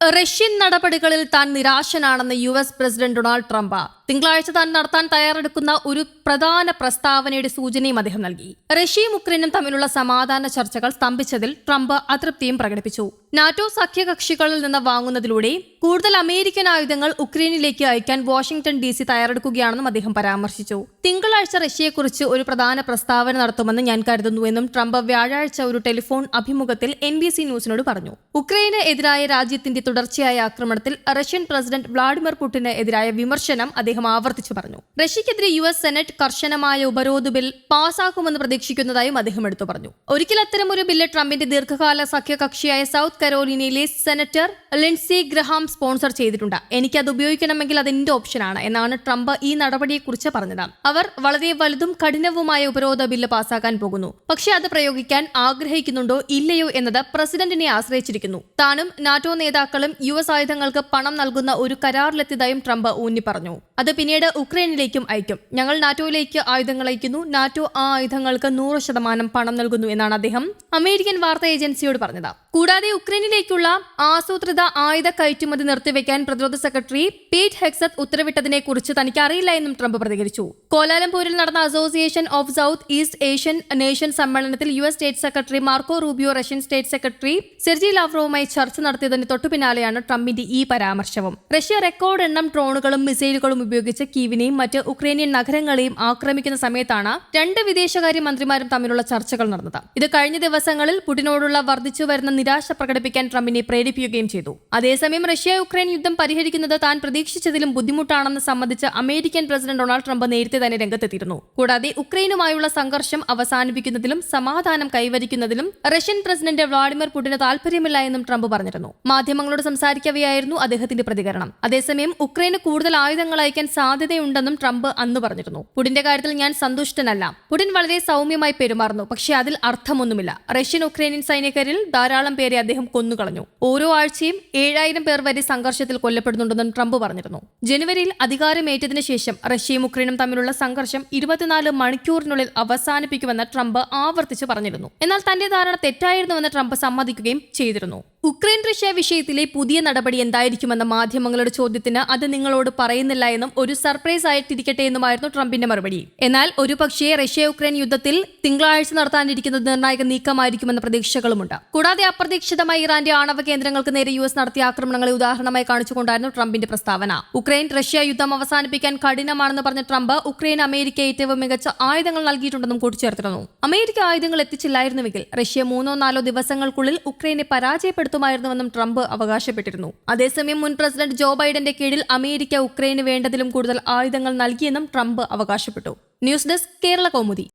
Russian നടപടികളിൽ താൻ നിരാശനാണെന്ന് US. President Donald Trump തിങ്കളാഴ്ച താൻ നടത്താൻ തയ്യാറെടുക്കുന്ന ഒരു പ്രധാന പ്രസ്താവനയുടെ സൂചനയും അദ്ദേഹം നൽകി. റഷ്യയും ഉക്രൈനും തമ്മിലുള്ള സമാധാന ചർച്ചകൾ സ്തംഭിച്ചതിൽ ട്രംപ് അതൃപ്തിയും പ്രകടിപ്പിച്ചു. നാറ്റോ സഖ്യകക്ഷികളിൽ നിന്ന് വാങ്ങുന്നതിലൂടെ കൂടുതൽ അമേരിക്കൻ ആയുധങ്ങൾ ഉക്രൈനിലേക്ക് അയക്കാൻ വാഷിംഗ്ടൺ DC തയ്യാറെടുക്കുകയാണെന്നും അദ്ദേഹം പരാമർശിച്ചു. തിങ്കളാഴ്ച റഷ്യയെക്കുറിച്ച് ഒരു പ്രധാന പ്രസ്താവന നടത്തുമെന്ന് ഞാൻ കരുതുന്നുവെന്നും ട്രംപ് വ്യാഴാഴ്ച ഒരു ടെലിഫോൺ അഭിമുഖത്തിൽ NBC ന്യൂസിനോട് പറഞ്ഞു. ഉക്രൈന് എതിരായ രാജ്യത്തിന്റെ തുടർച്ചയായ ആക്രമണത്തിൽ റഷ്യൻ പ്രസിഡന്റ് വ്ളാഡിമിർ പുടിന് എതിരായ വിമർശനം അദ്ദേഹം ആവർത്തിച്ചു പറഞ്ഞു. റഷ്യക്കെതിരെ US സെനറ്റ് കർശനമായ ഉപരോധ ബിൽ പാസാക്കുമെന്ന് പ്രതീക്ഷിക്കുന്നതായും അദ്ദേഹം എടുത്തു പറഞ്ഞു. ഒരിക്കൽ അത്തരമൊരു ബില്ല് ട്രംപിന്റെ ദീർഘകാല സഖ്യകക്ഷിയായ സൗത്ത് കരോലിനയിലെ സെനറ്റർ ലിൻഡ്സി ഗ്രഹാം സ്പോൺസർ ചെയ്തിട്ടുണ്ട്. എനിക്കത് ഉപയോഗിക്കണമെങ്കിൽ അത് എന്റെ ഓപ്ഷനാണ് എന്നാണ് ട്രംപ് ഈ നടപടിയെക്കുറിച്ച് പറഞ്ഞത്. അവർ വളരെ വലുതും കഠിനവുമായ ഉപരോധ ബില്ല് പാസാക്കാൻ പോകുന്നു. പക്ഷേ അത് പ്രയോഗിക്കാൻ ആഗ്രഹിക്കുന്നുണ്ടോ ഇല്ലയോ എന്നത് പ്രസിഡന്റിനെ ആശ്രയിച്ചിരിക്കുന്നു. താനും നാറ്റോ നേതാക്കളും US ആയുധങ്ങൾക്ക് പണം നൽകുന്ന ഒരു കരാറിലെത്തിയതായും ട്രംപ് ഊന്നി പറഞ്ഞു. അത് പിന്നീട് ഉക്രൈനിലേക്കും അയക്കും. ഞങ്ങൾ നാറ്റോയിലേക്ക് ആയുധങ്ങൾ അയക്കുന്നു. നാറ്റോ ആ ആയുധങ്ങൾക്ക് 100% പണം നൽകുന്നു എന്നാണ് അദ്ദേഹം അമേരിക്കൻ വാർത്താ ഏജൻസിയോട് പറഞ്ഞത്. കൂടാതെ ഉക്രൈനിലേക്കുള്ള ആസൂത്രിത ആയുധ കയറ്റുമതി നിർത്തിവെക്കാൻ പ്രതിരോധ സെക്രട്ടറി പീറ്റ് ഹെക്സത്ത് ഉത്തരവിട്ടതിനെ കുറിച്ച് തനിക്ക് അറിയില്ല എന്നും ട്രംപ് പ്രതികരിച്ചു. കോലാലംപൂരിൽ നടന്ന Association of South East Asian Nation സമ്മേളനത്തിൽ US state secretary Marco Rubio Russian state secretary Sergey ലാവ്റോവുമായി ചർച്ച നടത്തിയതിന് തൊട്ടുപിന്നാലെയാണ് ട്രംപിന്റെ ഈ പരാമർശവും. റഷ്യ റെക്കോർഡ് എണ്ണം ഡ്രോണുകളും മിസൈലുകളും ഉപയോഗിച്ച് കീവിനെയും മറ്റ് ഉക്രൈനിയൻ നഗരങ്ങളെയും ആക്രമിക്കുന്ന സമയത്താണ് രണ്ട് വിദേശകാര്യ മന്ത്രിമാരും തമ്മിലുള്ള ചർച്ചകൾ നടന്നത്. ഇത് കഴിഞ്ഞ ദിവസങ്ങളിൽ പുടിനോടുള്ള വർദ്ധിച്ചു വരുന്ന നിരാശ പ്രകടിപ്പിക്കാൻ ട്രംപിനെ പ്രേരിപ്പിക്കുകയും ചെയ്തു. അതേസമയം റഷ്യ ഉക്രൈൻ യുദ്ധം പരിഹരിക്കുന്നത് താൻ പ്രതീക്ഷിച്ചതിലും ബുദ്ധിമുട്ടാണെന്ന് സംബന്ധിച്ച് അമേരിക്കൻ പ്രസിഡന്റ് ഡൊണാൾഡ് ട്രംപ് നേരത്തെ തന്നെ രംഗത്തെത്തിയിരുന്നു. കൂടാതെ ഉക്രൈനുമായുള്ള സംഘർഷം അവസാനിപ്പിക്കുന്നതിലും സമാധാനം കൈവരിക്കുന്നതിലും റഷ്യൻ പ്രസിഡന്റ് വ്ളാഡിമിർ പുടിന് താൽപര്യമില്ല എന്നും ട്രംപ് പറഞ്ഞിരുന്നു. മാധ്യമങ്ങളോട് സംസാരിക്കവെയായിരുന്നു അദ്ദേഹത്തിന്റെ പ്രതികരണം. അതേസമയം ഉക്രൈന് കൂടുതൽ ആയുധങ്ങൾ അയക്കാൻ സാധ്യതയുണ്ടെന്നും ട്രംപ് അന്ന് പറഞ്ഞിരുന്നു. പുടിന്റെ കാര്യത്തിൽ ഞാൻ സന്തുഷ്ടനല്ല. പുടിൻ വളരെ സൗമ്യമായി പെരുമാറുന്നു. പക്ഷേ അതിൽ അർത്ഥമൊന്നുമില്ല. റഷ്യൻ ഉക്രൈനിയൻ സൈനികരിൽ ധാരാളം പേരെ അദ്ദേഹം കൊന്നുകളഞ്ഞു. ഓരോ ആഴ്ചയും 7000 പേർ വരെ സംഘർഷത്തിൽ കൊല്ലപ്പെടുന്നുണ്ടെന്നും ട്രംപ് പറഞ്ഞിരുന്നു. ജനുവരിയിൽ അധികാരമേറ്റതിനു ശേഷം റഷ്യയും ഉക്രൈനും തമ്മിലുള്ള സംഘർഷം 24 മണിക്കൂറിനുള്ളിൽ അവസാനിപ്പിക്കുമെന്ന് ട്രംപ് ആവർത്തിച്ച് പറഞ്ഞിരുന്നു. എന്നാൽ തന്റെ ധാരണ തെറ്റായിരുന്നുവെന്ന് ട്രംപ് സമ്മതിക്കുകയും ചെയ്തിരുന്നു. ഉക്രൈൻ റഷ്യ വിഷയത്തിലെ പുതിയ നടപടി എന്തായിരിക്കുമെന്ന മാധ്യമങ്ങളുടെ ചോദ്യത്തിന് അത് നിങ്ങളോട് പറയുന്നില്ല എന്നും ഒരു സർപ്രൈസ് ആയിട്ടിരിക്കട്ടെ എന്നുമായിരുന്നു ട്രംപിന്റെ മറുപടി. എന്നാൽ ഒരുപക്ഷേ റഷ്യ ഉക്രൈൻ യുദ്ധത്തിൽ തിങ്കളാഴ്ച നടത്താനിരിക്കുന്നത് നിർണായക നീക്കമായിരിക്കുമെന്ന പ്രതീക്ഷകളുമുണ്ട്. കൂടാതെ അപ്രതീക്ഷിതമായി ഇറാന്റെ ആണവ കേന്ദ്രങ്ങൾക്ക് നേരെ US നടത്തിയ ആക്രമണങ്ങളെ ഉദാഹരണമായി കാണിച്ചുകൊണ്ടായിരുന്നു ട്രംപിന്റെ പ്രസ്താവന. ഉക്രൈൻ റഷ്യ യുദ്ധം അവസാനിപ്പിക്കാൻ കഠിനമാണെന്ന് പറഞ്ഞ ട്രംപ് ഉക്രൈൻ അമേരിക്ക ഏറ്റവും മികച്ച ആയുധങ്ങൾ നൽകിയിട്ടുണ്ടെന്നും കൂട്ടിച്ചേർത്തിരുന്നു. അമേരിക്ക ആയുധങ്ങൾ എത്തിച്ചില്ലായിരുന്നുവെങ്കിൽ റഷ്യ 3-4 ദിവസങ്ങൾക്കുള്ളിൽ ഉക്രൈനെ പരാജയപ്പെടുത്തുമായിരുന്നുവെന്നും ട്രംപ് അവകാശപ്പെട്ടിരുന്നു. അതേസമയം മുൻ പ്രസിഡന്റ് ജോ ബൈഡന്റെ കീഴിൽ അമേരിക്ക ഉക്രൈന് വേണ്ടതിലും കൂടുതൽ ആയുധങ്ങൾ നൽകിയെന്നും ട്രംപ് അവകാശപ്പെട്ടു. News desk Kerala Kaumudi.